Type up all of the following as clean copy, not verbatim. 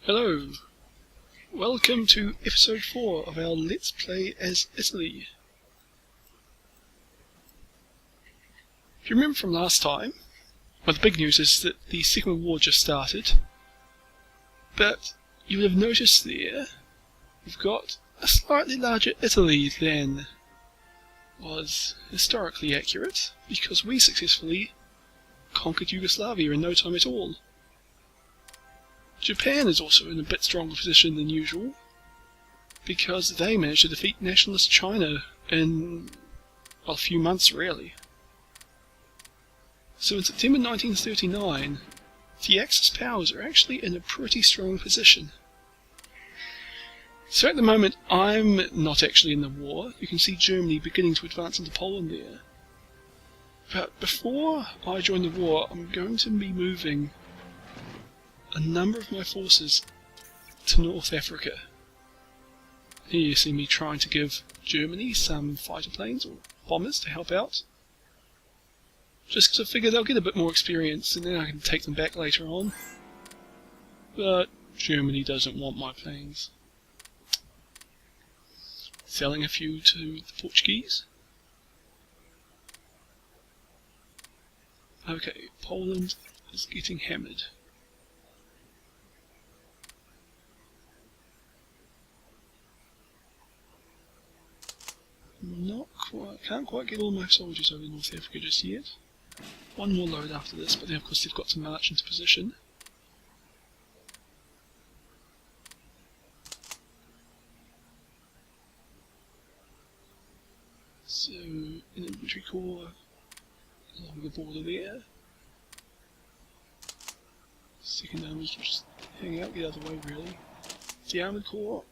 Hello, welcome to episode 4 of our Let's Play as Italy. If you remember from last time, well, the big news is that the Second World War just started, but you would have noticed there we've got a slightly larger Italy than was historically accurate, because we successfully conquered Yugoslavia in no time at all. Japan is also in a bit stronger position than usual, because they managed to defeat nationalist China in, well, a few months really. So in September 1939, the Axis powers are actually in a pretty strong position. So at the moment I'm not actually in the war. You can see Germany beginning to advance into Poland there. But before I join the war, I'm going to be moving a number of my forces to North Africa. Here you see me trying to give Germany some fighter planes or bombers to help out. Just because I figure they'll get a bit more experience and then I can take them back later on. But Germany doesn't want my planes. Selling a few to the Portuguese. Okay, Poland is getting hammered. Not quite, can't quite get all my soldiers over North Africa just yet. One more load after this, but then of course they've got to march into position. So, an infantry corps along the border there. Second armies will just hang out the other way really. The armoured corps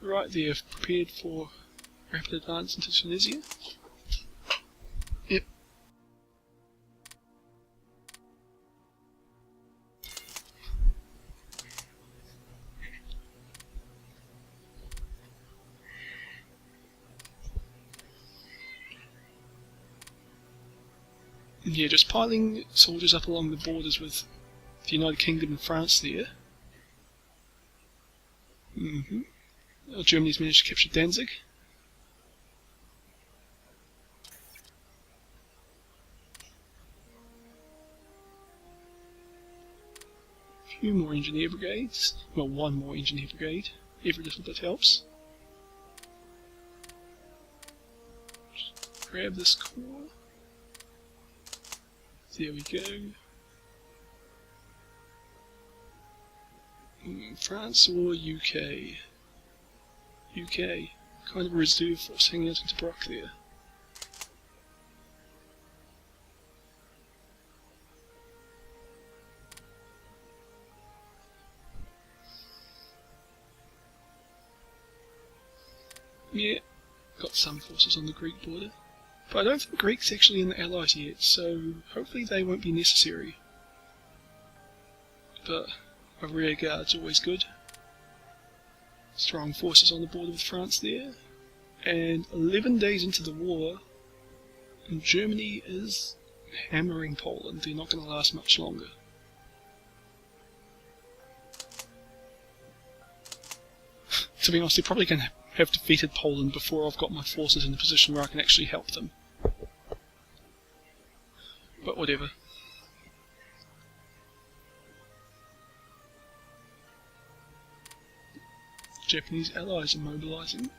right there, prepared for rapid advance into Tunisia. Yep. And yeah, just piling soldiers up along the borders with the United Kingdom and France there. Germany's managed to capture Danzig. Few more engineer brigades. Well, one more engineer brigade. Every little bit helps. Just grab this corps. There we go. France or UK? UK. Kind of a reserve force hanging out into Brock there. Yeah, got some forces on the Greek border. But I don't think Greek's actually in the Allies yet, so hopefully they won't be necessary. But a rear guard's always good. Strong forces on the border with France there. And 11 days into the war, and Germany is hammering Poland. They're not going to last much longer. To be honest, they're probably going to have defeated Poland before I've got my forces in a position where I can actually help them. But whatever. Japanese allies are mobilizing.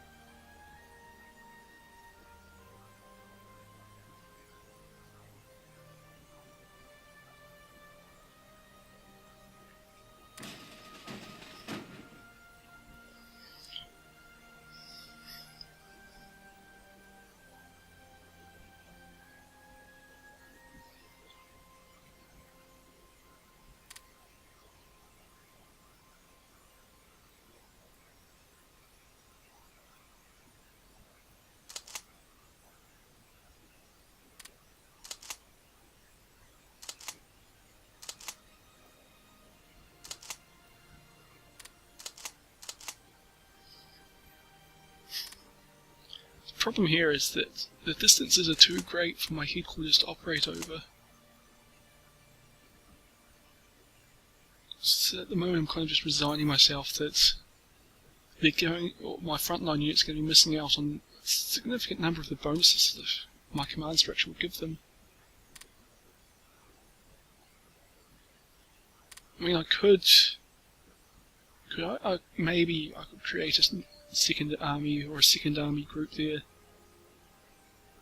The problem here is that the distances are too great for my headquarters to operate over. But at the moment I'm kind of just resigning myself that my frontline units are going to be missing out on a significant number of the bonuses that my command structure will give them. I mean, maybe I could create a second army or a second army group there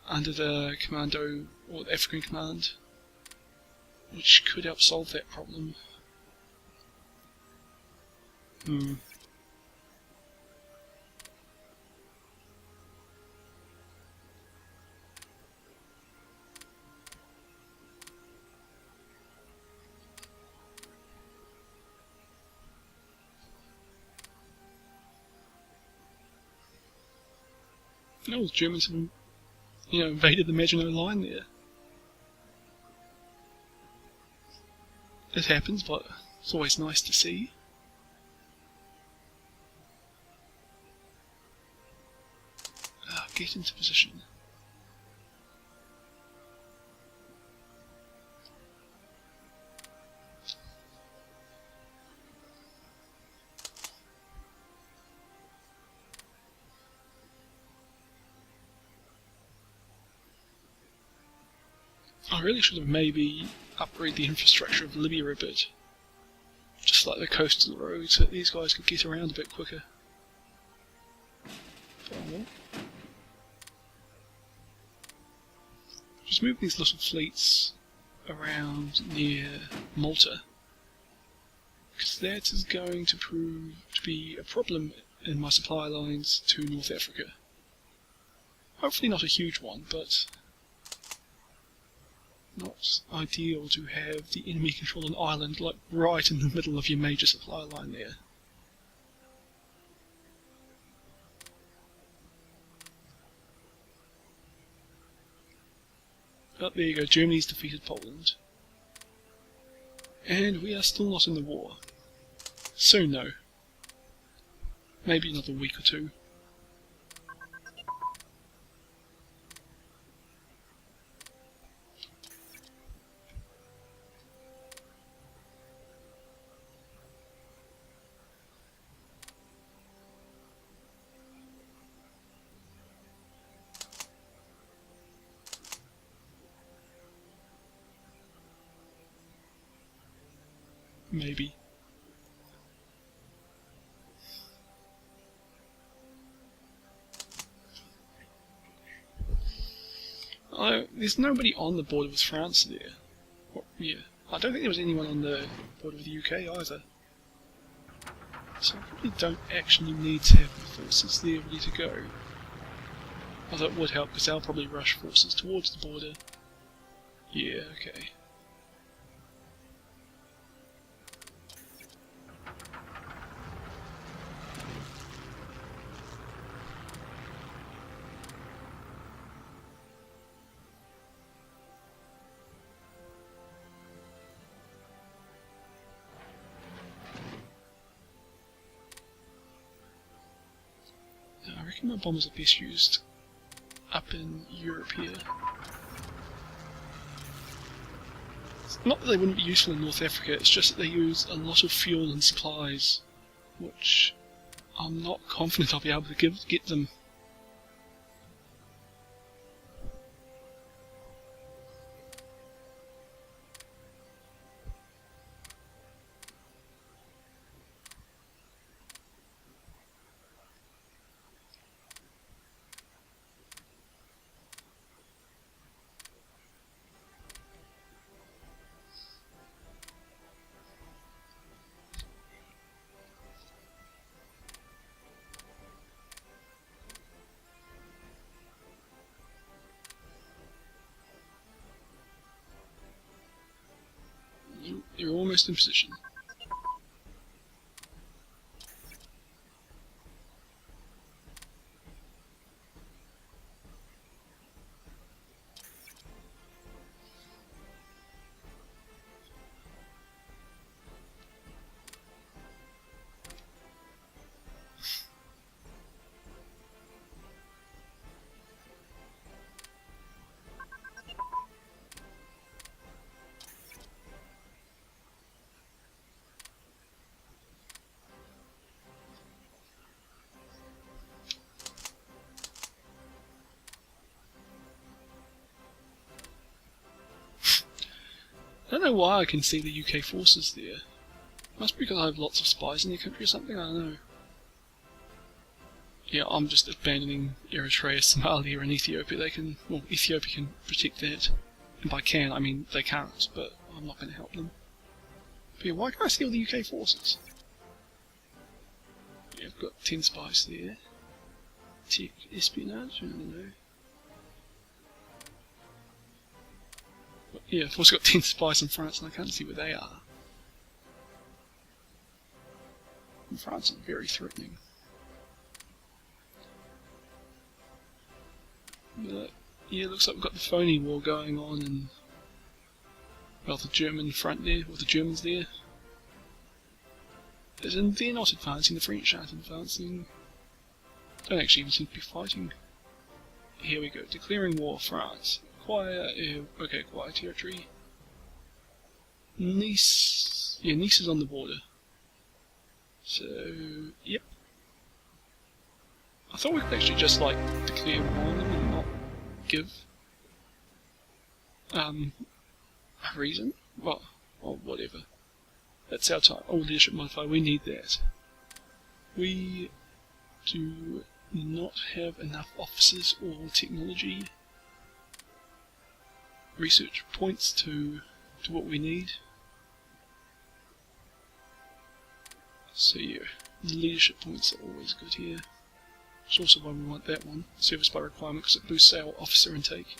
under the Commando or the African Command, which could help solve that problem. No, the Germans have, invaded the Maginot Line there. It happens, but it's always nice to see. Get into position. I really should have maybe upgraded the infrastructure of Libya a bit. Just like the coastal roads, so that these guys could get around a bit quicker. Just move these little fleets around near Malta, because that is going to prove to be a problem in my supply lines to North Africa. Hopefully not a huge one, but not ideal to have the enemy control an island like right in the middle of your major supply line there. But there you go, Germany's defeated Poland. And we are still not in the war. Soon though. Maybe another week or two. Maybe. There's nobody on the border with France there. Well, yeah, I don't think there was anyone on the border with the UK either. So I probably don't actually need to have the forces there ready to go. Although it would help because they'll probably rush forces towards the border. Yeah, okay. I reckon my bombers are best used up in Europe here. It's not that they wouldn't be useful in North Africa, it's just that they use a lot of fuel and supplies, which I'm not confident I'll be able to get them. You're almost in position. know why I can see the UK forces there. Must be because I have lots of spies in the country or something, I don't know. Yeah, I'm just abandoning Eritrea, Somalia and Ethiopia. Well, Ethiopia can protect that. And by can, I mean they can't, but I'm not going to help them. But yeah, why can't I see all the UK forces? Yeah, I've got 10 spies there. Tech espionage, I don't know. But yeah, I've also got 10 spies in France and I can't see where they are. And France is very threatening. But yeah, looks like we've got the phony war going on and, well, the German front there, or the Germans there. As in, they're not advancing, the French aren't advancing. Don't actually even seem to be fighting. Here we go, declaring war, France. Acquire territory. Nice, yeah, Nice is on the border. So, yep. I thought we could actually just, like, declare war on them and not give a reason. Well, whatever. That's our time. Oh, leadership modifier, we need that. We do not have enough officers or technology research points to what we need. So yeah, leadership points are always good here. It's also why we want that one, service by requirement, because it boosts our officer intake.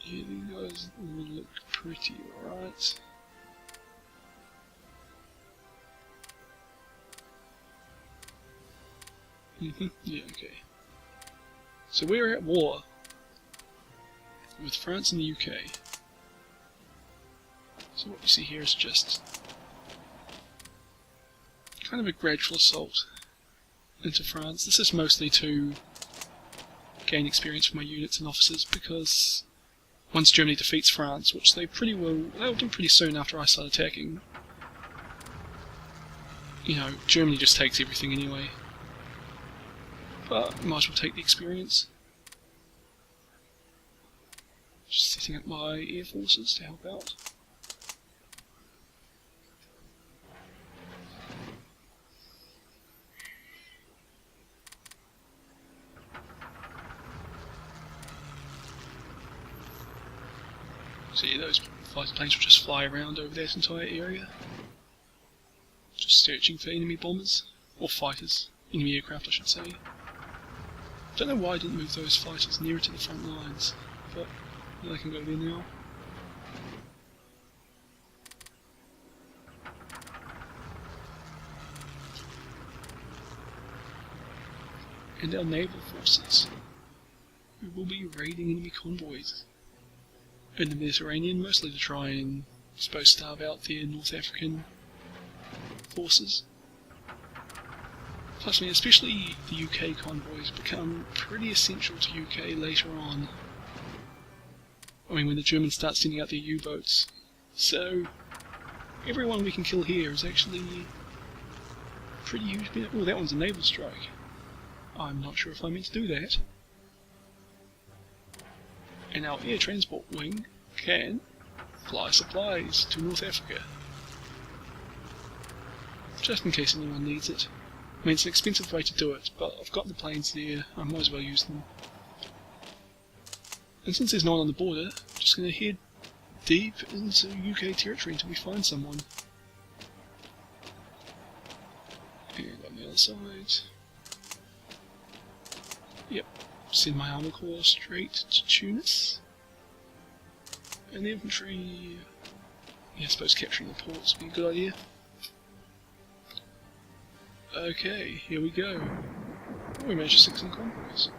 Yeah, these guys look pretty alright. Yeah, okay. So we're at war with France and the UK. So what you see here is just kind of a gradual assault into France. This is mostly to gain experience for my units and officers, because once Germany defeats France, which they'll do pretty soon after I start attacking, you know, Germany just takes everything anyway. But might as well take the experience. Just setting up my air forces to help out. So yeah, those fighter planes will just fly around over that entire area, just searching for enemy bombers, or fighters, enemy aircraft I should say. Don't know why I didn't move those fighters nearer to the front lines, but they can go there now. And our naval forces, who will be raiding enemy convoys in the Mediterranean, mostly to try and, I suppose, starve out their North African forces. Plus, I mean, especially the UK convoys become pretty essential to UK later on. I mean, when the Germans start sending out their U-boats. So, everyone we can kill here is actually pretty huge. Oh, that one's a naval strike. I'm not sure if I meant to do that. And our air transport wing can fly supplies to North Africa. Just in case anyone needs it. I mean, it's an expensive way to do it, but I've got the planes there, I might as well use them. And since there's no one on the border, I'm just going to head deep into UK territory until we find someone. And on the other side... Yep, send my armor corps straight to Tunis. And the infantry... Yeah, I suppose capturing the ports would be a good idea. Okay, here we go. Oh, we managed to sink some convoys.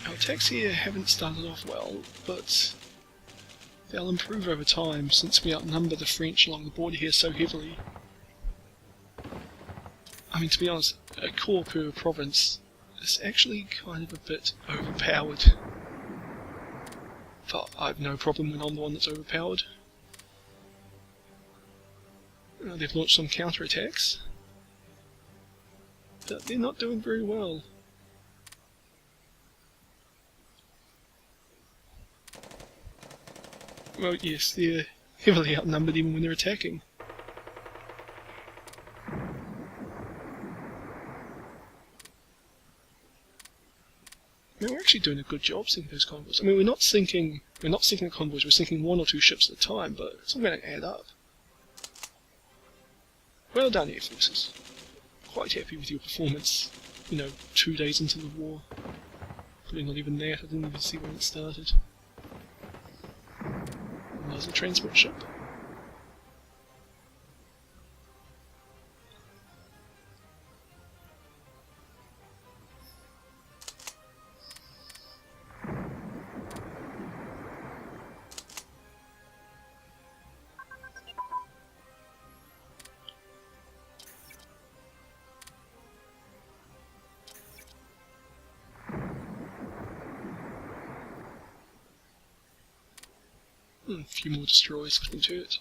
Our attacks here haven't started off well, but they'll improve over time since we outnumber the French along the border here so heavily. I mean, to be honest, a corps per province is actually kind of a bit overpowered. But I have no problem when I'm the one that's overpowered. They've launched some counter-attacks. but they're not doing very well. Well, yes, they're heavily outnumbered even when they're attacking. I mean, we're actually doing a good job sinking those convoys. I mean, we're not sinking the convoys, we're sinking 1 or 2 ships at a time, but it's not going to add up. Well done, Air Forces. Quite happy with your performance, 2 days into the war. Probably not even that, I didn't even see when it started. And there's a transport ship. A few more destroyers coming to it.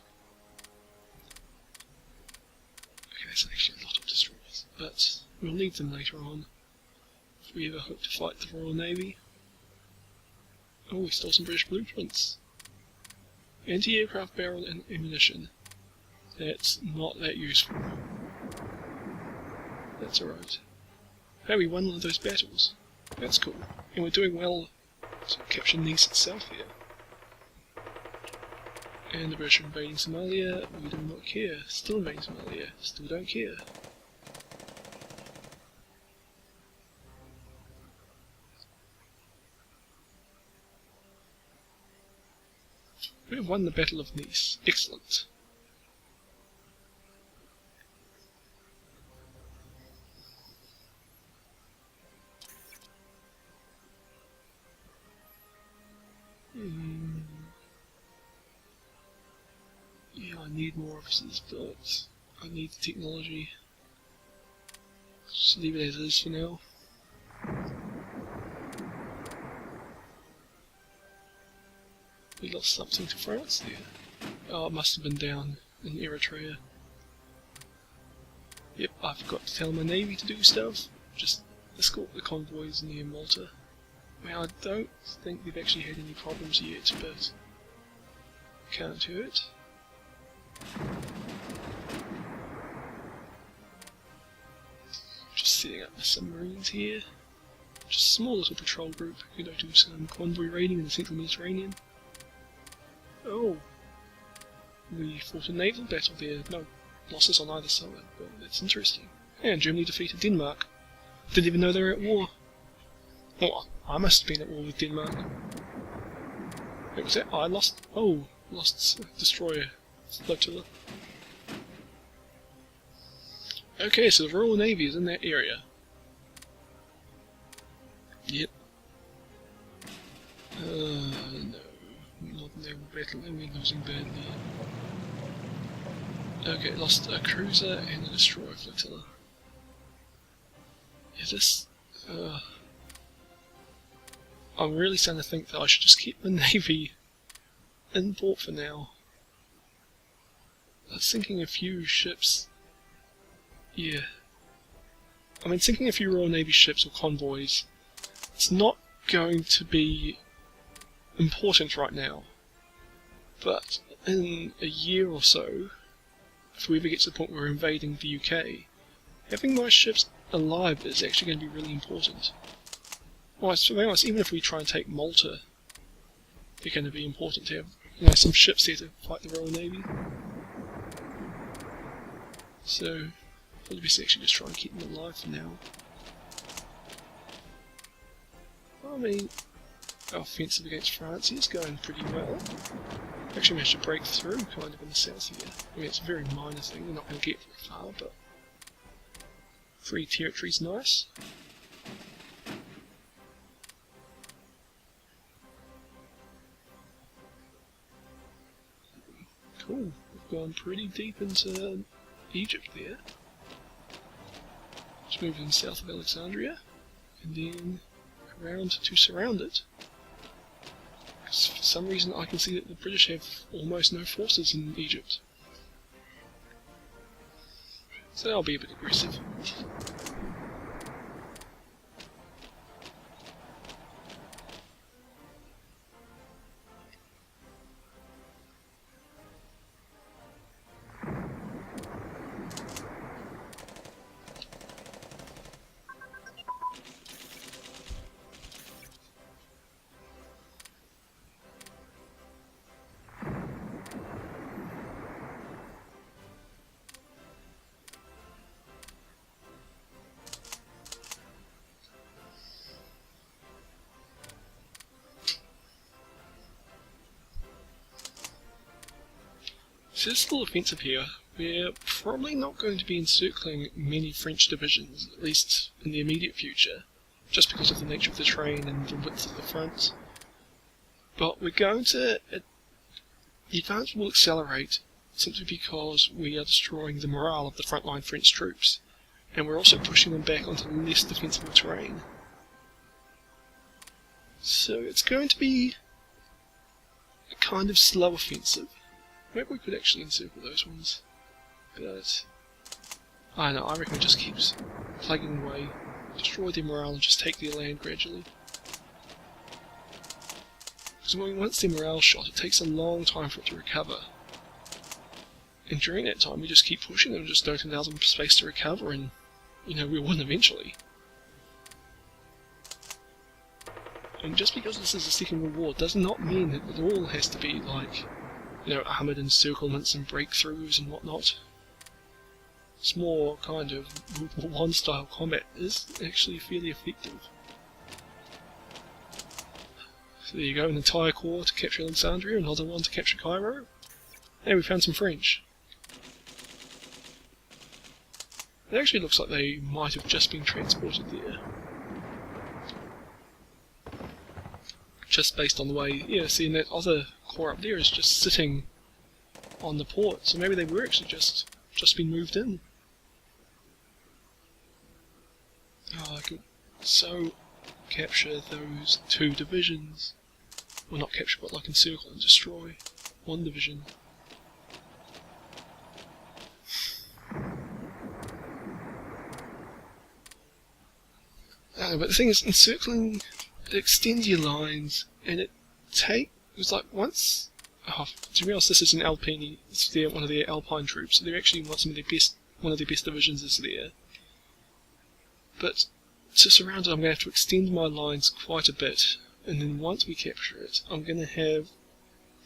Okay, that's actually a lot of destroyers, but we'll need them later on if we ever hope to fight the Royal Navy. Oh, we stole some British blueprints. Anti-aircraft barrel and ammunition. That's not that useful. That's alright. Hey, we won one of those battles. That's cool. And we're doing well to capture Nice itself here. And the British are invading Somalia, we do not care. Still invading Somalia, still don't care. We have won the Battle of Nice. Excellent. Yeah, I need more officers, but I need the technology. Just leave it as is for now. We lost something to France there. Oh, it must have been down in Eritrea. Yep, I forgot to tell my navy to do stuff. Just escort the convoys near Malta. Well, I don't think they've actually had any problems yet, but can't hurt. Just setting up the submarines here. Just a small little patrol group, do some convoy raiding in the central Mediterranean. Oh, we fought a naval battle there. No losses on either side, but that's interesting. And Germany defeated Denmark. Didn't even know they were at war. Oh, I must have been at war with Denmark. Wait, was that? Oh, I lost. Oh, lost destroyer flotilla. Okay, so the Royal Navy is in that area. Yep. No. Not naval battle, and we're losing badly. Okay, lost a cruiser and a destroyer flotilla. Yeah, this... I'm really starting to think that I should just keep the navy in port for now. Sinking a few ships... Yeah. I mean, sinking a few Royal Navy ships or convoys, it's not going to be important right now. But in a year or so, if we ever get to the point where we're invading the UK, having my ships alive is actually going to be really important. Well, to be honest, even if we try and take Malta, they're going to be important to have some ships there to fight the Royal Navy. So, I'll be actually just try and keep them alive for now. I mean, our offensive against France is going pretty well. Actually managed to break through kind of in the south here. I mean, it's a very minor thing, we're not going to get very far, but free territory's nice. Cool, we've gone pretty deep into Egypt there. Just moving south of Alexandria, and then around to surround it. Because for some reason I can see that the British have almost no forces in Egypt. So I'll be a bit aggressive. So this little offensive here, we're probably not going to be encircling many French divisions, at least in the immediate future, just because of the nature of the terrain and the width of the front. But we're going to... the advance will accelerate simply because we are destroying the morale of the frontline French troops, and we're also pushing them back onto less defensible terrain. So it's going to be a kind of slow offensive. Maybe we could actually encircle those ones, but I don't know, I reckon it just keeps plugging away, destroy their morale and just take their land gradually. Because once their morale's shot, it takes a long time for it to recover. And during that time we just keep pushing them, just don't allow them space to recover, and we'll win eventually. And just because this is a Second World War does not mean that it all has to be like, armoured encirclements and breakthroughs and whatnot. It's more kind of World War I style combat is actually fairly effective. So there you go, an entire corps to capture Alexandria, another one to capture Cairo. And we found some French. It actually looks like they might have just been transported there. Just based on the way, seeing that other corps up there is just sitting on the port, so maybe they were actually just been moved in. Oh, I could so capture those 2 divisions. Well, not capture, but like encircle and destroy 1 division. But the thing is, encircling, it extends your lines, and it was like once... Oh, do you realise this is an Alpini? It's one of their Alpine troops, so they're actually one of their best divisions is there. But to surround it, I'm going to have to extend my lines quite a bit, and then once we capture it, I'm going to have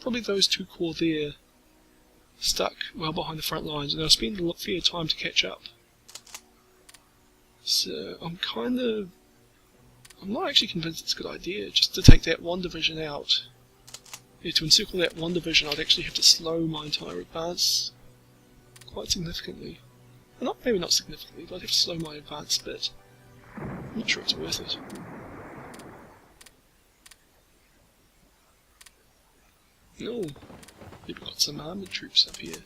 probably those 2 corps there stuck well behind the front lines, and I'll spend a fair time to catch up. So I'm not actually convinced it's a good idea just to take that 1 division out. To encircle that 1 division, I'd actually have to slow my entire advance quite significantly. Well, maybe not significantly, but I'd have to slow my advance a bit. I'm not sure it's worth it. No, we've got some armoured troops up here.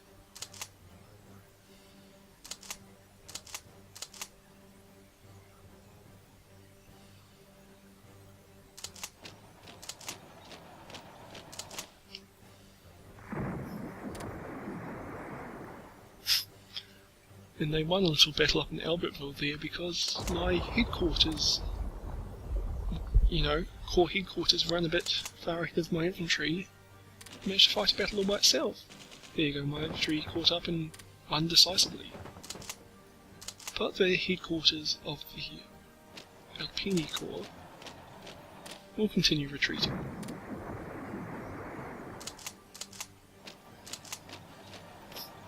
And they won a little battle up in Albertville there because my headquarters, corps headquarters ran a bit far ahead of my infantry, managed to fight a battle all by itself. There you go, my infantry caught up and won decisively. But the headquarters of the Alpini Corps will continue retreating.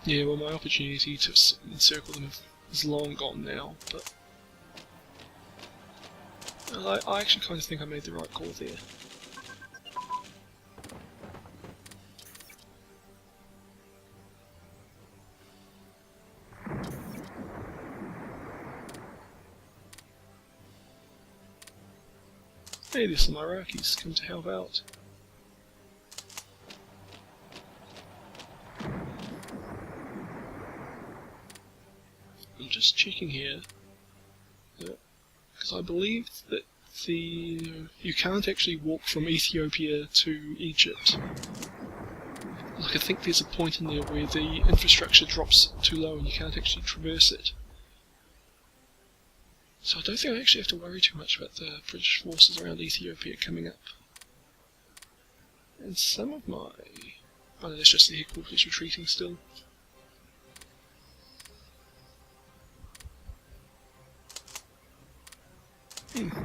Yeah, well, my opportunity to encircle them is long gone now, but I actually kind of think I made the right call there. Hey, there's some Iraqis come to help out. I'm just checking here, because I believe that you can't actually walk from Ethiopia to Egypt. Like, I think there's a point in there where the infrastructure drops too low and you can't actually traverse it. So I don't think I actually have to worry too much about the British forces around Ethiopia coming up. And some of my... Oh no, that's just the headquarters retreating still.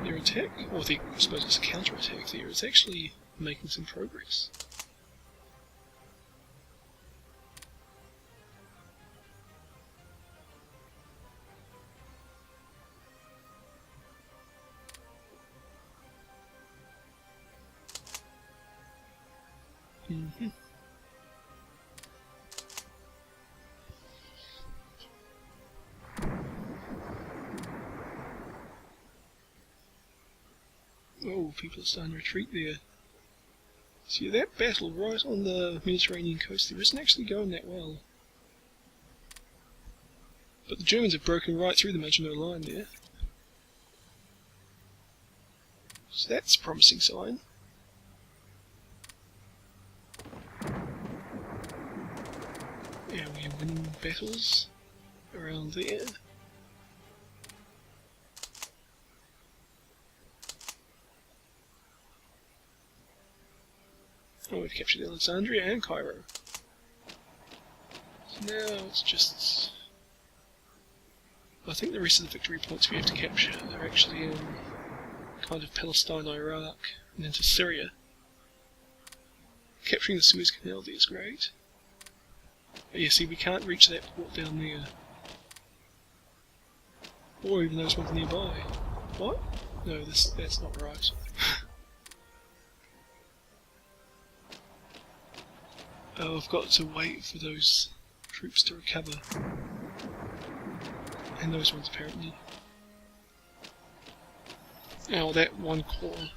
Their attack, or I suppose it's a counter-attack there, is actually making some progress. Oh, people are starting to retreat there. See, that battle right on the Mediterranean coast there isn't actually going that well. But the Germans have broken right through the Maginot Line there. So that's a promising sign. Yeah, we're winning battles around there. Oh, we've captured Alexandria and Cairo. So now it's just... I think the rest of the victory points we have to capture are actually in kind of Palestine, Iraq, and into Syria. Capturing the Suez Canal there is great. But yeah, see, we can't reach that port down there. Or even those ones nearby. What? No, that's not right. Oh, I've got to wait for those troops to recover. And those ones apparently. Now that one corps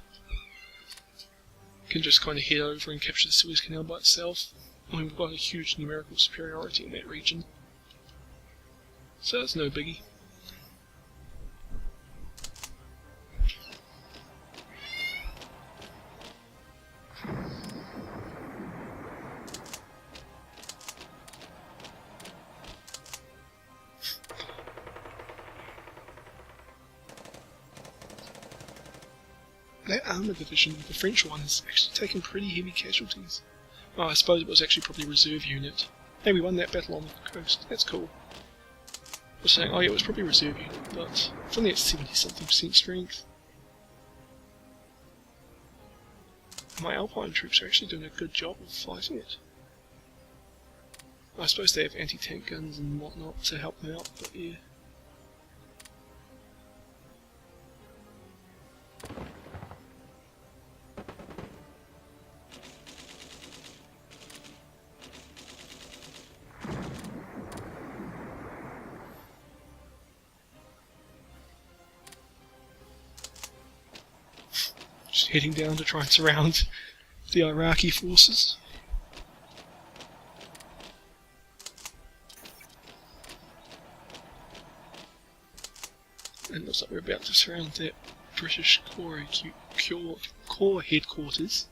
can just kind of head over and capture the Suez Canal by itself. I mean, we've got a huge numerical superiority in that region. So that's no biggie. That armour division, the French one, has actually taken pretty heavy casualties. Oh, I suppose it was actually probably a reserve unit. Hey, we won that battle on the coast. That's cool. I was saying, oh yeah, it was probably a reserve unit, but it's only at 70-something% strength. My Alpine troops are actually doing a good job of fighting it. I suppose they have anti-tank guns and whatnot to help them out, but yeah. Just heading down to try and surround the Iraqi forces. And it looks like we're about to surround that British Corps headquarters,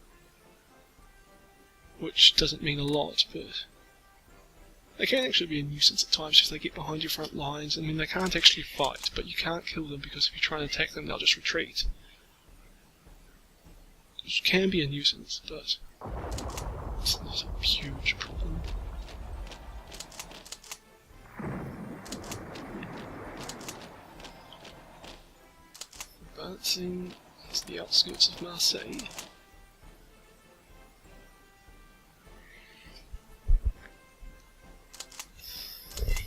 which doesn't mean a lot, but they can actually be a nuisance at times if they get behind your front lines. I mean, they can't actually fight, but you can't kill them because if you try and attack them, they'll just retreat. Which can be a nuisance, but it's not a huge problem. Advancing to the outskirts of Marseille.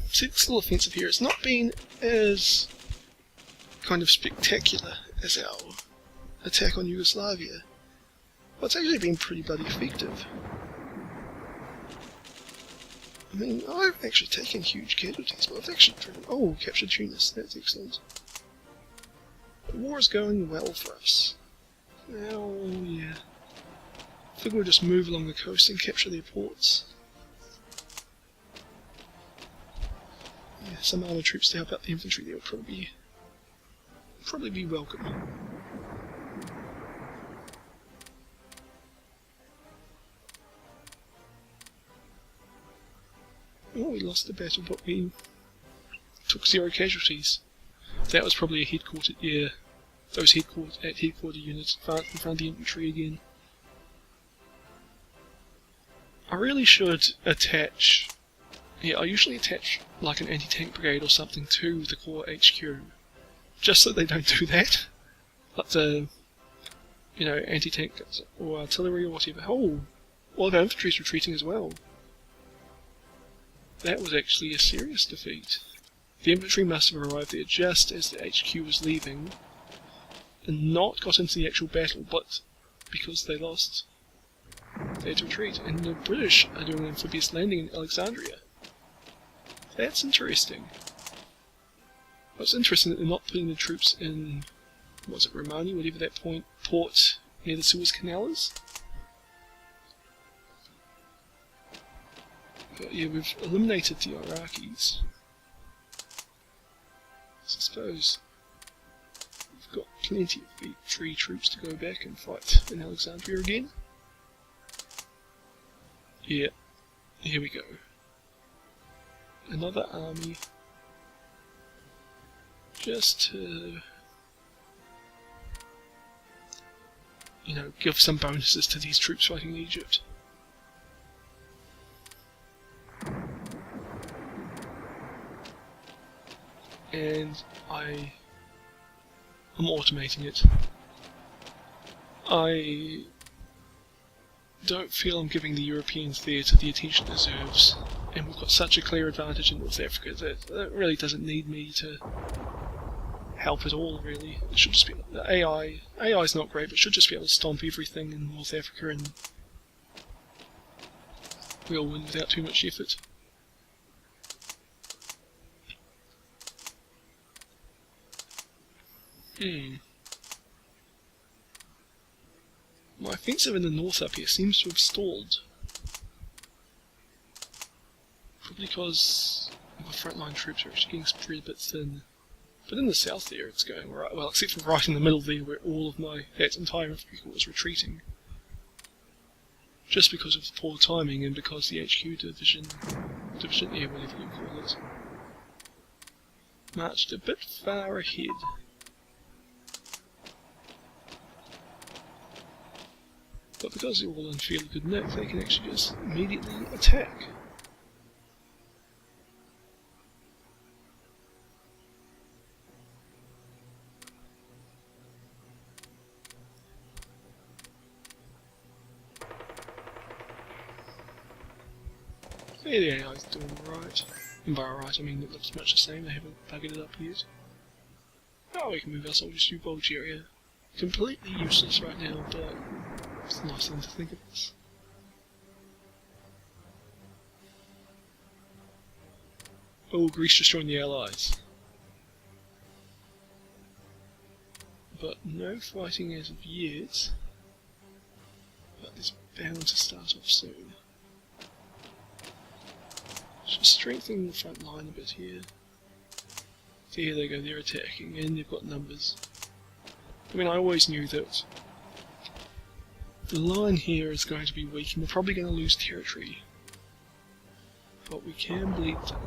See, this little offensive here, it's not been as kind of spectacular as our attack on Yugoslavia, but it's actually been pretty bloody effective. I mean, I've actually taken huge casualties, but I've actually captured Tunis, that's excellent. The war is going well for us. Now, yeah, I think we'll just move along the coast and capture their ports. Yeah, some armoured troops to help out the infantry there would probably be welcome. Oh, we lost the battle, but we took 0 casualties. That was probably a headquarter, yeah. Those headquarter units advanced in front of the infantry again. I really should attach... Yeah, I usually attach like an anti-tank brigade or something to the Corps HQ, just so they don't do that. Like the, anti-tank or artillery or whatever. Oh, all of our infantry is retreating as well. That was actually a serious defeat. The infantry must have arrived there just as the HQ was leaving, and not got into the actual battle, but because they lost, they had to retreat. And the British are doing an amphibious landing in Alexandria. That's interesting. Well, it's interesting that they're not putting the troops in was it, Romani, whatever that port near the Suez Canal is. But yeah, we've eliminated the Iraqis. So I suppose we've got plenty of free troops to go back and fight in Alexandria again. Yeah, here we go. Another army. Just to, you know, give some bonuses to these troops fighting in Egypt. And I'm automating it. I don't feel I'm giving the Europeans theatre the attention it deserves, and we've got such a clear advantage in North Africa that really doesn't need me to help at all, really. It should just be the AI is not great, but should just be able to stomp everything in North Africa and we'll win without too much effort. My offensive in the north up here seems to have stalled. Probably because the frontline troops are actually getting spread a bit thin. But in the south there it's going right, well, except for right in the middle there where all of that entire infantry was retreating. Just because of poor timing and because the HQ division, yeah, whatever you call it, marched a bit far ahead. But because they're all in fairly good nick, they can actually just immediately attack. Yeah, the AI's doing right. And by right, I mean it looks much the same, they haven't buggered it up yet. Oh, we can move our soldiers to Bulgaria. Completely useless right now, but it's a nice thing to think of this. Oh, Greece just joined the Allies. But no fighting as of yet. But it's bound to start off soon. Just strengthening the front line a bit here. So here they go, they're attacking, and they've got numbers. I mean, I always knew that the line here is going to be weak, and we're probably going to lose territory. But we can bleed them.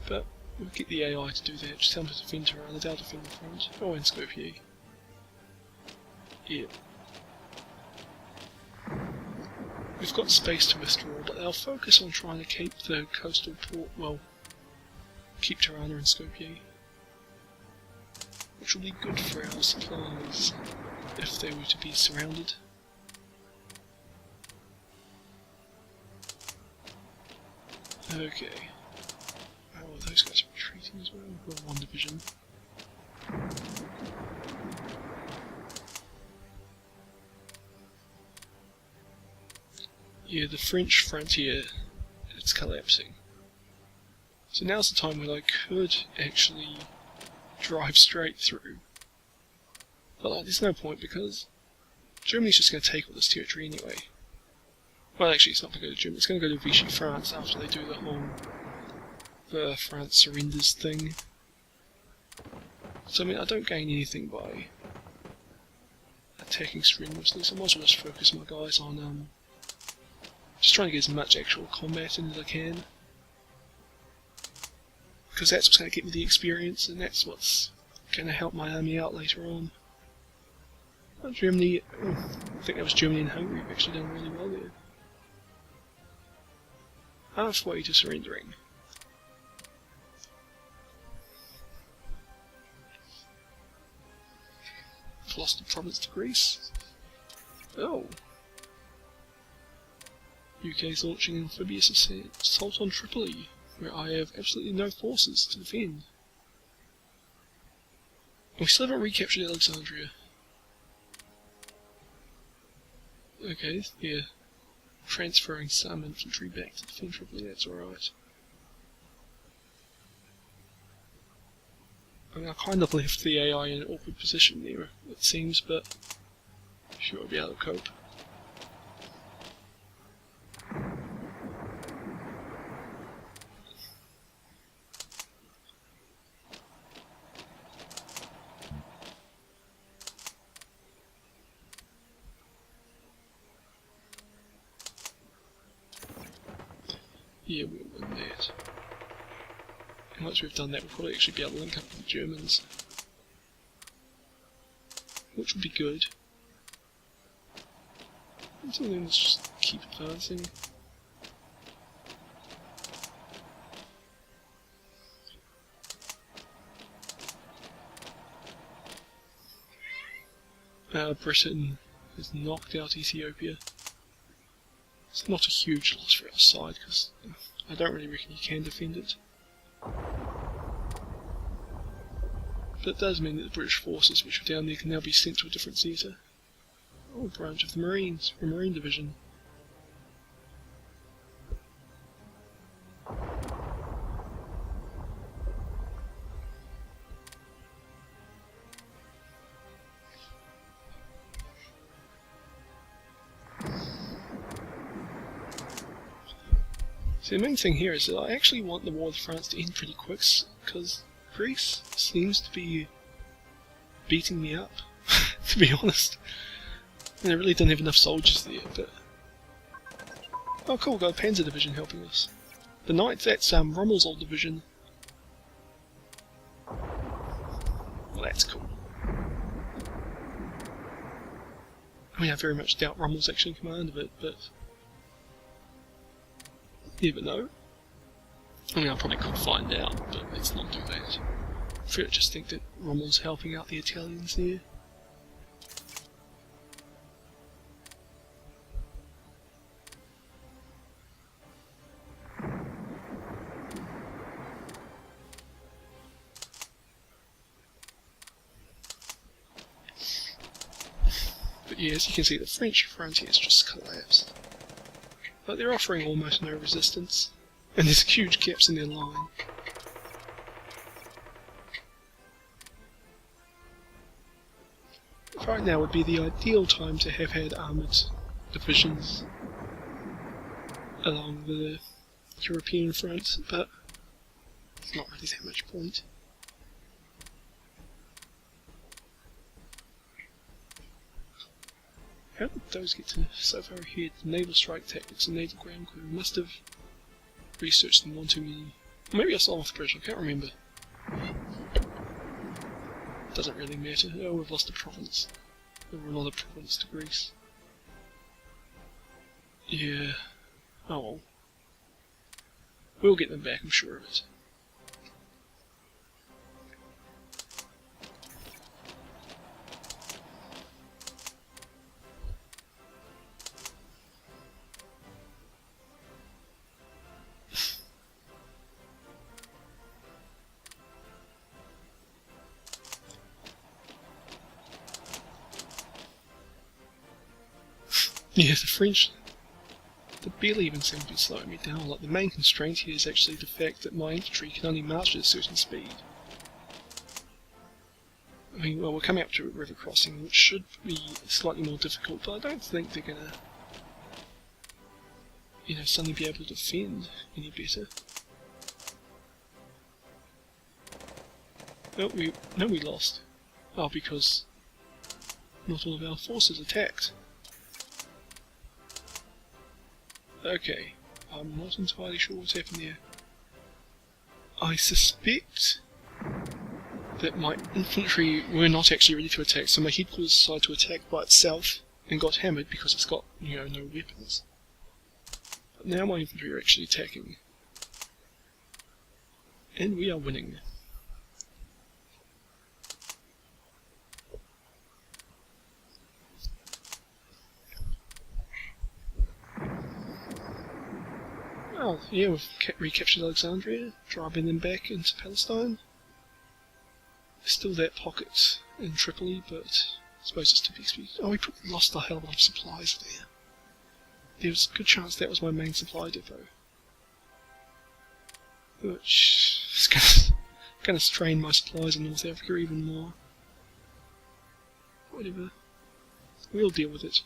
But we'll get the AI to do that, just tell them to defend around, they'll defend the front. Oh, and Skopje. Yeah. We've got space to withdraw, but they'll focus on trying to keep the coastal port, well, keep Tirana and Skopje. Which will be good for our supplies if they were to be surrounded. Okay. Oh, those guys are retreating as well. We've got one division. Yeah, the French frontier, it's collapsing. So now's the time when I could actually drive straight through. But like, there's no point because Germany's just going to take all this territory anyway. Well, actually, it's not going to go to Germany. It's going to go to Vichy France after they do the whole France surrenders thing. So I mean, I don't gain anything by attacking strenuously. So I might as well just focus my guys on just trying to get as much actual combat in as I can. Because that's what's going to get me the experience, and that's what's going to help my army out later on. Germany, I think that was Germany and Hungary have actually done really well there. Halfway to surrendering. I've lost a province to Greece. Oh. UK's launching an amphibious assault on Tripoli, where I have absolutely no forces to defend. We still haven't recaptured Alexandria. Okay, yeah. Transferring some infantry back to defend Tripoli, that's alright. I mean, I kind of left the AI in an awkward position there, it seems, but sure we'll be able to cope. Yeah, we'll win that. And once we've done that, we'll probably actually be able to link up with the Germans, which would be good. Until then, let's just keep advancing. Britain has knocked out Ethiopia. It's not a huge loss for our side, because I don't really reckon you can defend it. But it does mean that the British forces which were down there can now be sent to a different theatre. Oh, branch of the Marines, or Marine Division. So the main thing here is that I actually want the War with France to end pretty quick, because Greece seems to be beating me up, to be honest. And I really don't have enough soldiers there, but... Oh cool, got a Panzer Division helping us. The Knights, that's Rommel's old division. Well, that's cool. I mean, I very much doubt Rommel's actually in command of it, but... You never know. I mean, I probably could find out, but let's not do that. I just think that Rommel's helping out the Italians here. But yeah, as you can see, the French frontier has just collapsed. But they're offering almost no resistance, and there's huge gaps in their line. Right now would be the ideal time to have had armoured divisions along the European front, but it's not really that much point. How did those get to so far ahead? Naval strike tactics and naval ground crew. Must have researched them one too many. Maybe I saw off the bridge, I can't remember. Doesn't really matter. Oh, we've lost a province. Or another province to Greece. Yeah. Oh well. We'll get them back, I'm sure of it. Yeah, the French, they barely even seem to be slowing me down. Like, the main constraint here is actually the fact that my infantry can only march at a certain speed. I mean, well, we're coming up to a river crossing, which should be slightly more difficult, but I don't think they're gonna, you know, suddenly be able to defend any better. No, we lost. Oh, because not all of our forces attacked. Okay, I'm not entirely sure what's happened there. I suspect that my infantry were not actually ready to attack, so my headquarters decided to attack by itself and got hammered because it's got, you know, no weapons. But now my infantry are actually attacking. And we are winning. Oh, yeah, we've recaptured Alexandria, driving them back into Palestine. There's still that pocket in Tripoli, but I suppose it's to be expected. Oh, we probably lost a hell of a lot of supplies there. There's a good chance that was my main supply depot. Which is going to strain my supplies in North Africa even more. Whatever. We'll deal with it.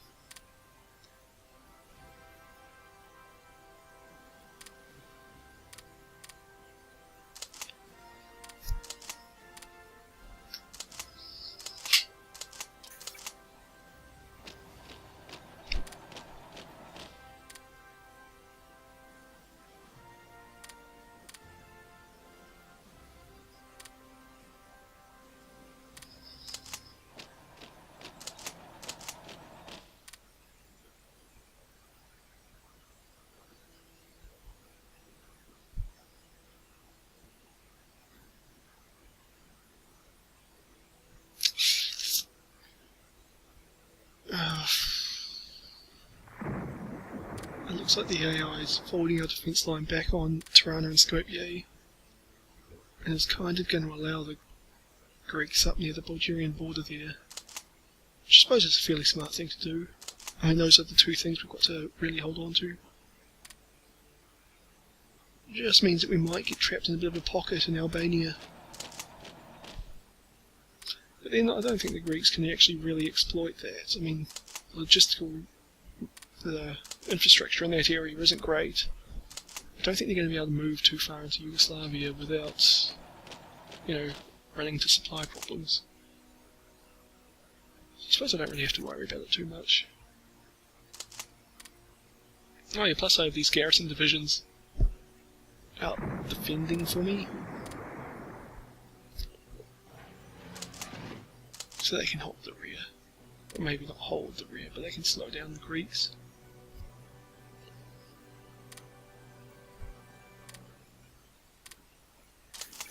It looks like the AI is folding our defence line back on Tirana and Skopje, and is kind of going to allow the Greeks up near the Bulgarian border there, which I suppose is a fairly smart thing to do. I mean, those are the two things we've got to really hold on to. It just means that we might get trapped in a bit of a pocket in Albania. But then I don't think the Greeks can actually really exploit that. I mean, the infrastructure in that area isn't great. I don't think they're going to be able to move too far into Yugoslavia without, running into supply problems. I suppose I don't really have to worry about it too much. Oh yeah, plus I have these garrison divisions out defending for me, so they can hold the rear. Or maybe not hold the rear, but they can slow down the Greeks.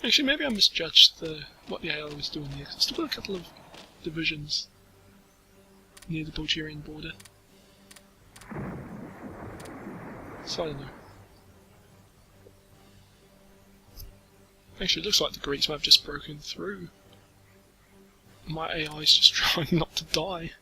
Actually, maybe I misjudged what the AI was doing there, because I still got a couple of divisions near the Bulgarian border. So I don't know. Actually, it looks like the Greeks might have just broken through. My AI is just trying not to die.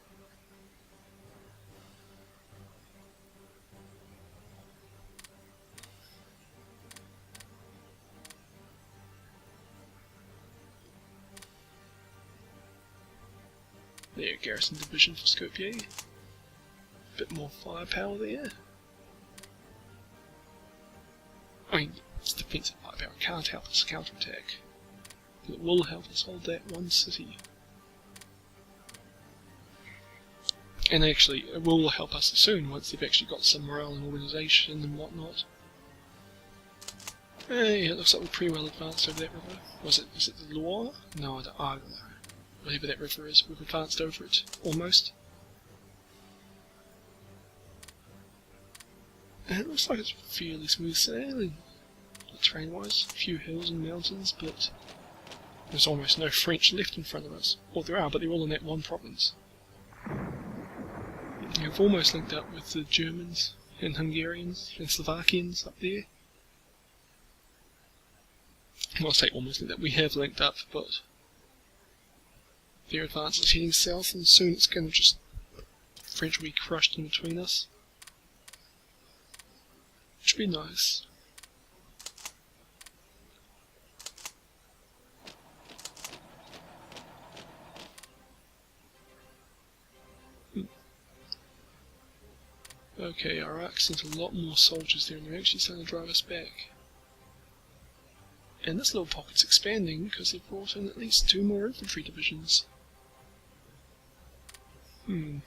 There, garrison division for Skopje. Bit more firepower there. I mean, it's defensive firepower. It can't help us counterattack. But it will help us hold that one city. And actually, it will help us soon once they've actually got some morale and organisation and whatnot. Hey, it looks like we're pretty well advanced over that river. Is it the Loire? No, I don't know. Whatever that river is, we've advanced over it, almost. And it looks like it's fairly smooth sailing, terrain-wise. A few hills and mountains, but there's almost no French left in front of us. Well, there are, but they're all in that one province. We've almost linked up with the Germans and Hungarians and Slovakians up there. I'll say almost linked up. We have linked up, but their advance is heading south, and soon it's going to just French will be crushed in between us, which would be nice. Okay, Iraq sent a lot more soldiers there, and they're actually starting to drive us back. And this little pocket's expanding because they've brought in at least 2 more infantry divisions. Okay,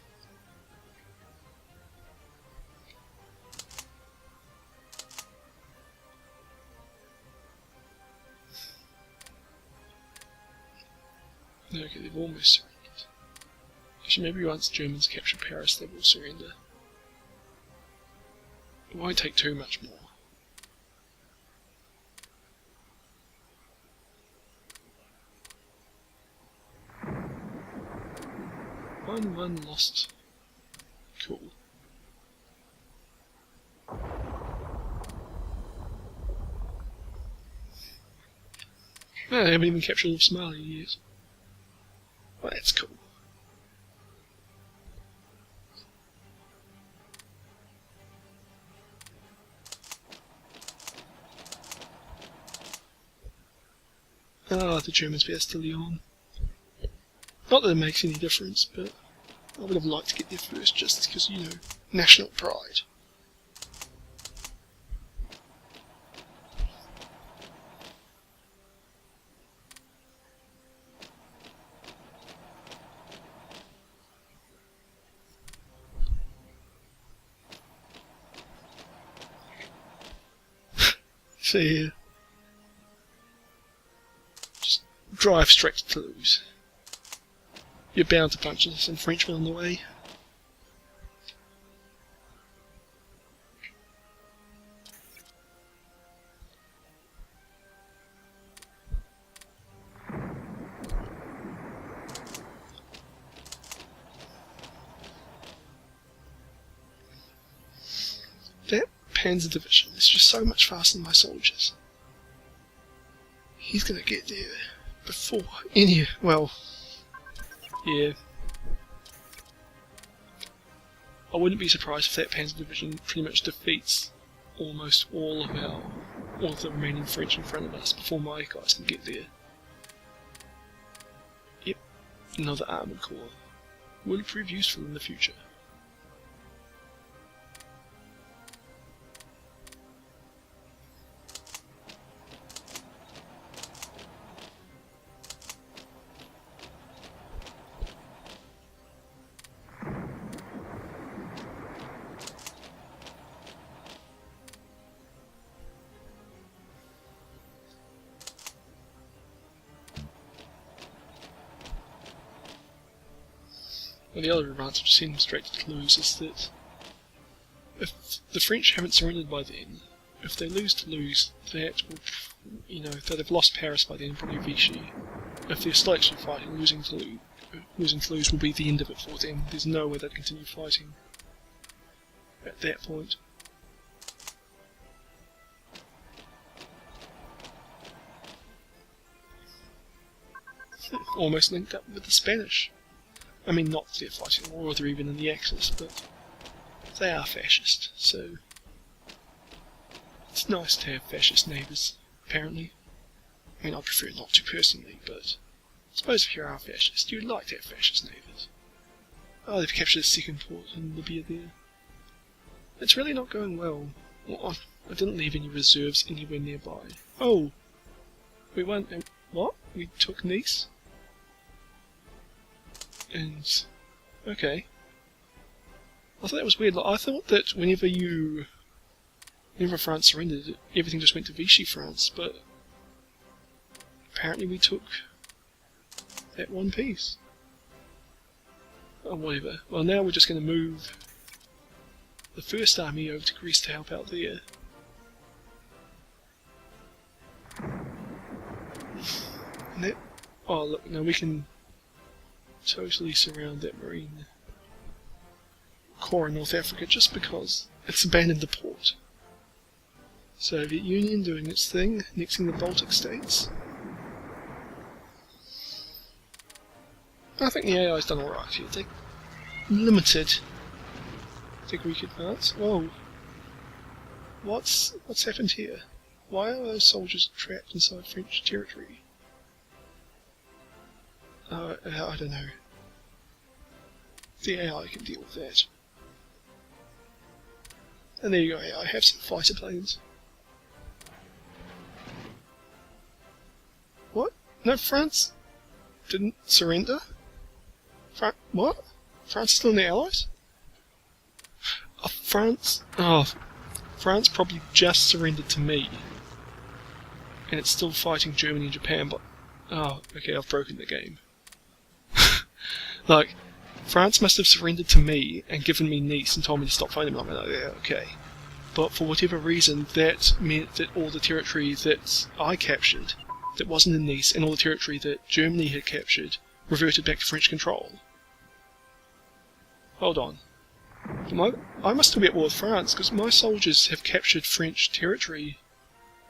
they've almost surrendered. Actually, maybe once Germans capture Paris, they will surrender. It won't take too much more. One lost. Cool. No, they haven't even captured all of Somalia yet. Well, that's cool. Ah, the Germans were hastily on. Not that it makes any difference, but I would have liked to get there first just because, you know, national pride. So yeah, just drive straight to Toulouse. You're bound to punch some Frenchmen on the way. That Panzer Division is just so much faster than my soldiers. He's gonna get there before any. Well, yeah. I wouldn't be surprised if that Panzer Division pretty much defeats almost all of the remaining French in front of us before my guys can get there. Yep, another armoured corps will prove useful in the future. Well, the other advantage of sending straight to Toulouse is that if the French haven't surrendered by then, if they lose Toulouse, that will, you know, they'd have lost Paris by then, probably Vichy. If they're still actually fighting, losing Toulouse will be the end of it for them. There's no way they'd continue fighting at that point. Almost linked up with the Spanish. I mean, not that they're fighting a war or they're even in the Axis, but they are fascist, so it's nice to have fascist neighbours, apparently. I mean, I prefer not to personally, but I suppose if you are fascist, you'd like to have fascist neighbours. Oh, they've captured a second port in Libya there. It's really not going well. I didn't leave any reserves anywhere nearby. Oh! We won. What? We took Nice? And okay, I thought that was weird. Like, I thought that whenever France surrendered, everything just went to Vichy France, but apparently we took that one piece. Oh, whatever. Well, now we're just going to move the First Army over to Greece to help out there. And that, oh look, now we can totally surround that Marine Corps in North Africa just because it's abandoned the port. Soviet Union doing its thing, annexing the Baltic states. I think the AI's done alright here. They limited the Greek advance. Whoa. What's happened here? Why are those soldiers trapped inside French territory? I don't know. The AI can deal with that. And there you go, AI. Have some fighter planes. What? No, France didn't surrender? What? France is still in the Allies? France probably just surrendered to me. And it's still fighting Germany and Japan, but... Oh, okay, I've broken the game. Like, France must have surrendered to me and given me Nice and told me to stop fighting them. I'm like, yeah, okay. But for whatever reason, that meant that all the territory that I captured, that wasn't in Nice, and all the territory that Germany had captured, reverted back to French control. Hold on. I must still be at war with France, because my soldiers have captured French territory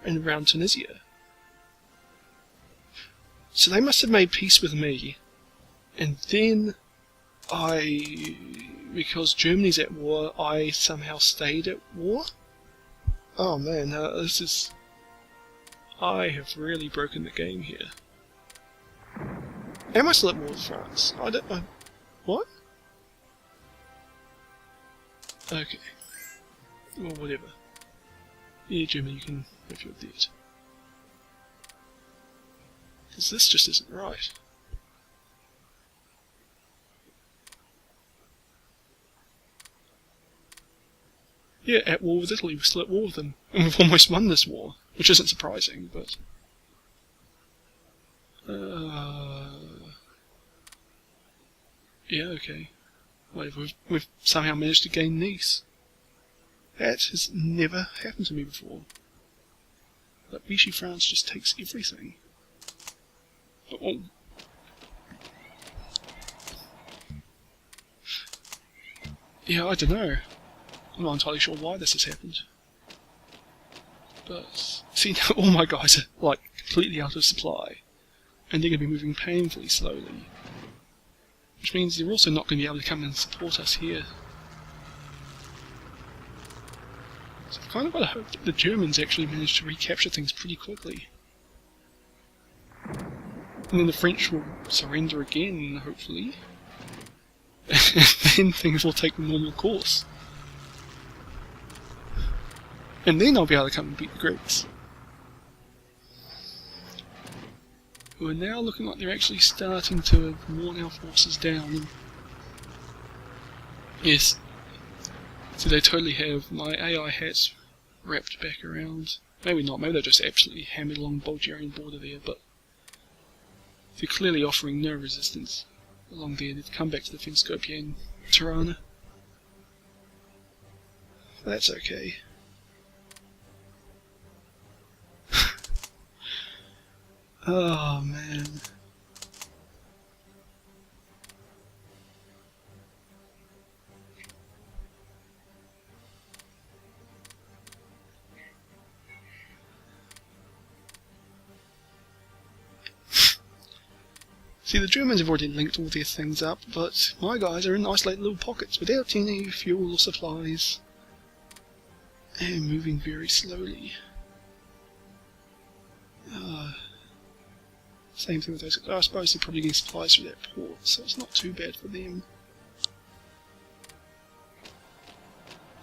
in around Tunisia. So they must have made peace with me, and then because Germany's at war, I somehow stayed at war? Oh man, I have really broken the game here. Am I still at war with France? I don't know. What? Okay. Well, whatever. Yeah, Germany, you can have your debt. Because this just isn't right. Yeah, at war with Italy, we're still at war with them. And we've almost won this war, which isn't surprising, but... yeah, okay. Whatever, we've somehow managed to gain Nice. That has never happened to me before. Like, Vichy France just takes everything. But, oh. Yeah, I don't know. I'm not entirely sure why this has happened. But, see, now all my guys are, like, completely out of supply. And they're going to be moving painfully slowly. Which means they're also not going to be able to come and support us here. So I've kind of got to hope that the Germans actually manage to recapture things pretty quickly. And then the French will surrender again, hopefully. And then things will take the normal course. And then I'll be able to come and beat the Greeks. Who are now looking like they're actually starting to worn our forces down. Yes. So they totally have my AI hats wrapped back around. Maybe not, maybe they're just absolutely hammered along the Bulgarian border there, but they're clearly offering no resistance along there. They've come back to defend Skopje and Tirana. But that's okay. Oh man. See, the Germans have already linked all their things up, but my guys are in isolated little pockets without any fuel or supplies. And moving very slowly. Same thing with those. I suppose they're probably getting supplies through that port, so it's not too bad for them.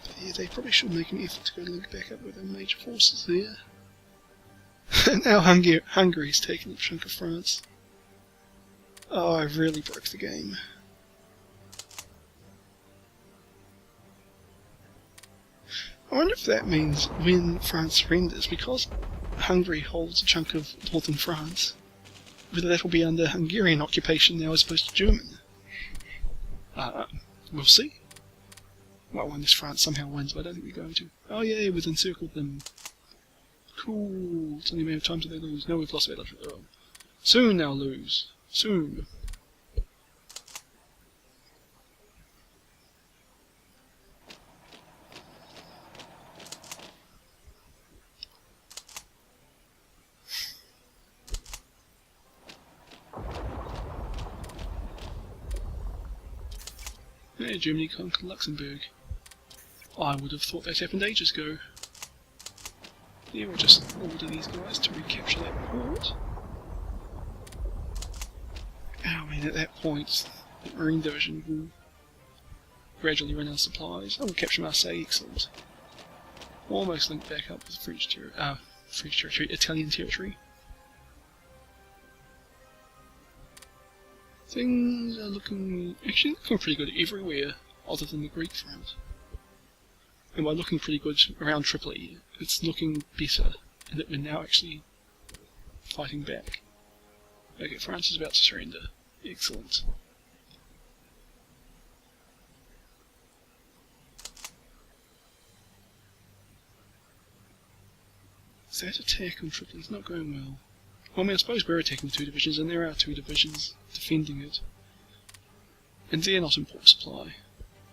But yeah, they probably should make an effort to go link back up with their major forces there. Now Hungary's taken a chunk of France. Oh, I really broke the game. I wonder if that means when France surrenders, because Hungary holds a chunk of northern France, whether that will be under Hungarian occupation now as opposed to German. We'll see. Well, unless France somehow wins, but I don't think we're going to. Oh yeah, we've encircled them. Cool. It's only a matter of time till they lose. No, we've lost battle. Oh. Soon they'll lose. Soon. Yeah, Germany conquered Luxembourg. I would have thought that happened ages ago. Yeah, we'll just order these guys to recapture that port. I mean, at that point, the Marine Division will gradually run out of supplies. I will capture Marseille, excellent. Almost linked back up with French territory, Italian territory. Things are looking pretty good everywhere other than the Greek front. And by looking pretty good around Tripoli, it's looking better, and that we're now actually fighting back. Okay, France is about to surrender. Excellent. So that attack on Tripoli is not going well. Well, I mean, I suppose we're attacking 2 divisions, and there are 2 divisions defending it. And they're not in port supply.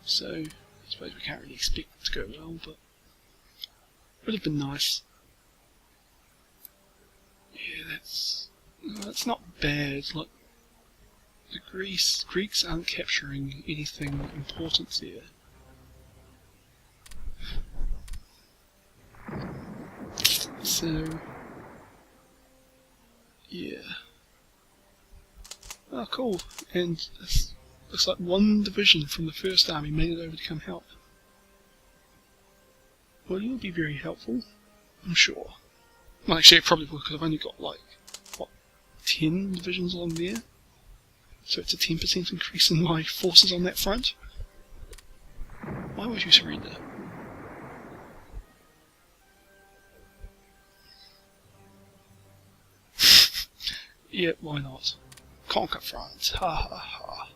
So, I suppose we can't really expect it to go well, but it would have been nice. Yeah, that's not bad. Like, the Greeks aren't capturing anything important there. So, yeah. Ah, cool. And it looks like one division from the first army made it over to come help. Well, you'll be very helpful, I'm sure. Well, actually, it probably will, because I've only got, like, what, 10 divisions along there? So it's a 10% increase in my forces on that front. Why would you surrender? Yeah, why not? Conquer France, ha ha ha.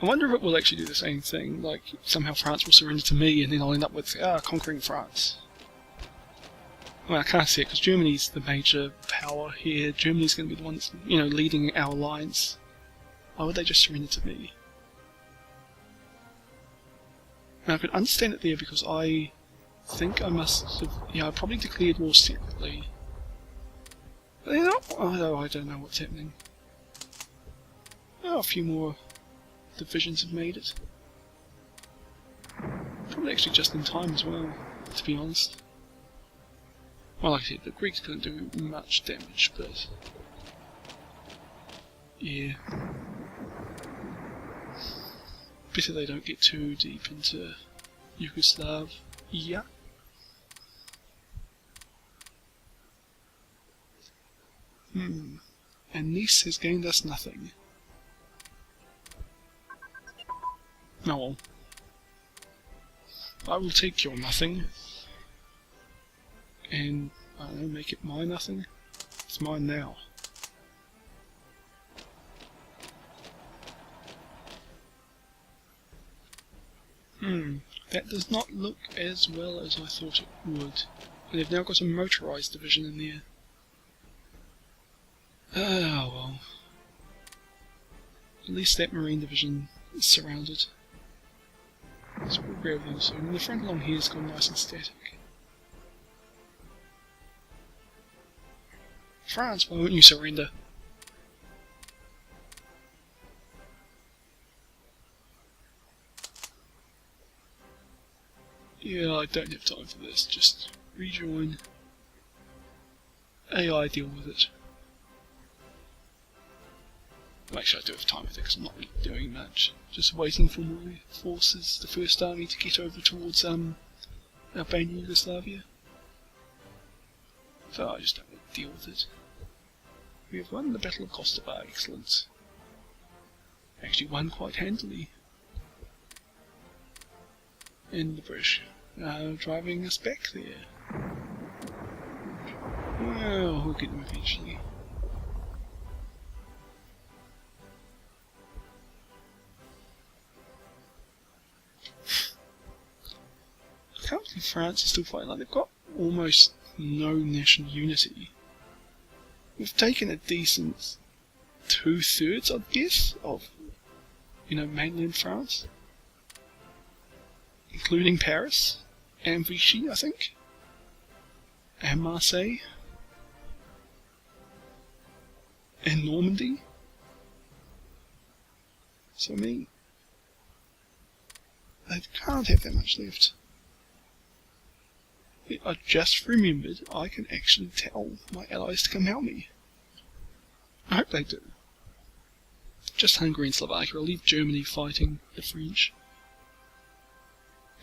I wonder if it will actually do the same thing, like somehow France will surrender to me and then I'll end up with conquering France. Well, I can't see it because Germany's the major power here. Germany's going to be the one that's, leading our alliance. Why would they just surrender to me? Now I could understand it there because I think I must have, I probably declared war separately. But I don't know what's happening. Oh, a few more divisions have made it. Probably actually just in time as well, to be honest. Well, like I said, the Greeks couldn't do much damage, but yeah. Better they don't get too deep into Yugoslavia. Yeah. And Nice has gained us nothing. Oh well. I will take your nothing. And, I don't know, make it my nothing. It's mine now. That does not look as well as I thought it would. And they've now got a motorised division in there. Oh well. At least that marine division is surrounded. So we'll grab them soon. And the front along here has gone nice and static. France, why won't you surrender? Yeah, I don't have time for this. Just rejoin. AI deal with it. Well, actually, I do have time for it because I'm not really doing much. Just waiting for my forces, the First Army, to get over towards Albania, Yugoslavia. So I just don't want to deal with it. We have won the Battle of Kosovo, excellent. Actually won quite handily. And the British are driving us back there. Well, we'll get them eventually. I can't believe France is still fighting. Like, they've got almost no national unity. We've taken a decent 2/3, I guess, of, mainland France. Including Paris, and Vichy, I think. And Marseille. And Normandy. So, I mean, they can't have that much left. I just remembered I can actually tell my allies to come help me. I hope they do. Just Hungary and Slovakia. I'll leave Germany fighting the French.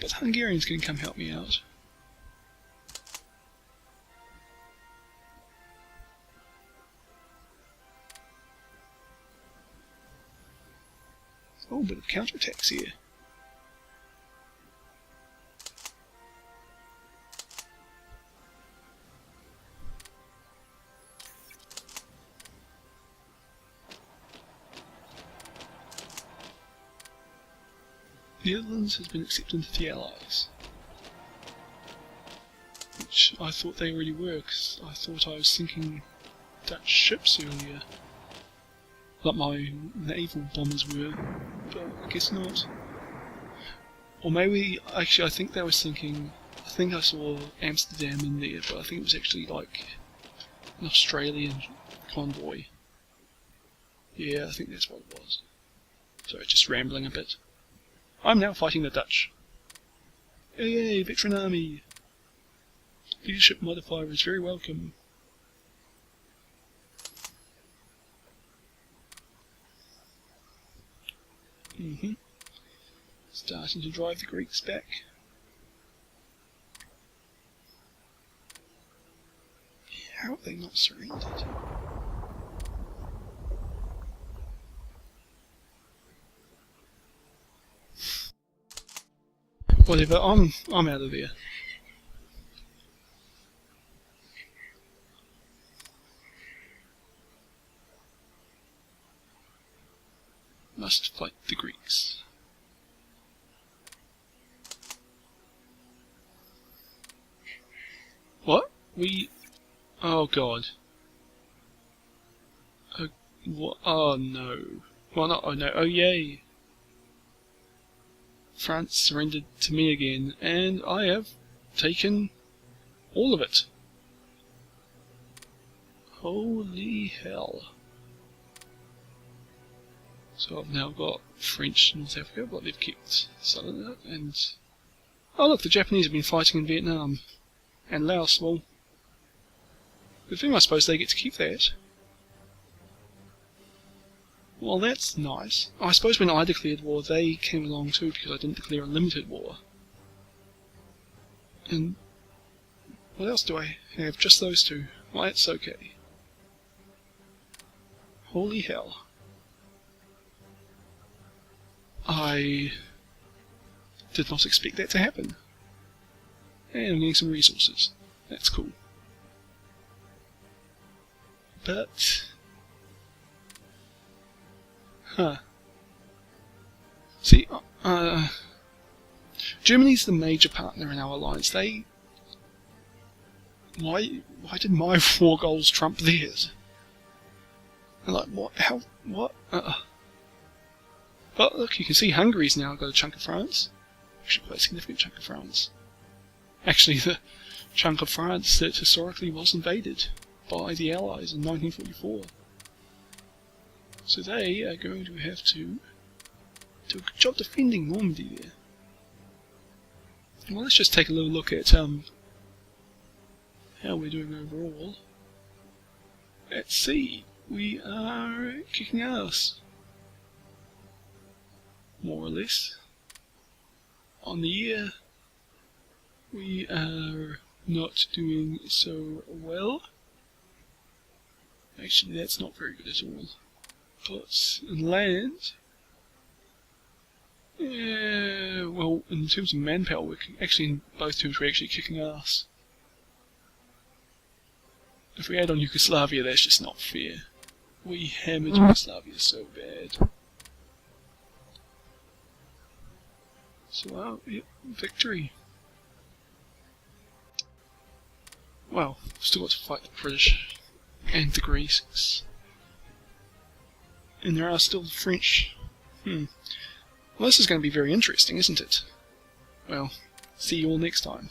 But Hungarians can come help me out. Oh, a bit of counterattacks here. The Netherlands has been accepted into the Allies, which I thought they already were, because I thought I was sinking Dutch ships earlier, like my naval bombers were, but I guess not. Or maybe, actually I think they were sinking, I think I saw Amsterdam in there, but I think it was actually like an Australian convoy. Yeah, I think that's what it was. Sorry, just rambling a bit. I'm now fighting the Dutch. Yay, veteran army! Leadership modifier is very welcome. Starting to drive the Greeks back. How have they not surrendered? Whatever, I'm out of there. Must fight the Greeks. What? Oh god. What? Oh no. Well, not oh no. Oh yay. France surrendered to me again, and I have taken all of it. Holy hell. So I've now got French North Africa, but they've kept Southern, and oh look, the Japanese have been fighting in Vietnam. And Laos, well, good thing I suppose they get to keep that. Well, that's nice. I suppose when I declared war, they came along too, because I didn't declare a limited war. And what else do I have? Just those two. Well, that's okay. Holy hell. I did not expect that to happen. And I'm getting some resources. That's cool. But... See, Germany's the major partner in our alliance. Why did my war goals trump theirs? And like, what? How? What? But look, you can see Hungary's now got a chunk of France. Actually, quite a significant chunk of France. Actually, the chunk of France that historically was invaded by the Allies in 1944. So they are going to have to do a good job defending Normandy there. Well, let's just take a little look at how we're doing overall. Let's see, we are kicking ass, more or less. On the year, we are not doing so well. Actually, that's not very good at all. But in land, yeah, well, in terms of manpower, we're actually in both terms we're actually kicking ass. If we add on Yugoslavia, that's just not fair. We hammered Yugoslavia so bad. So, yeah, victory. Well, still got to fight the British and the Greeks. And there are still the French. Well, this is going to be very interesting, isn't it? Well, see you all next time.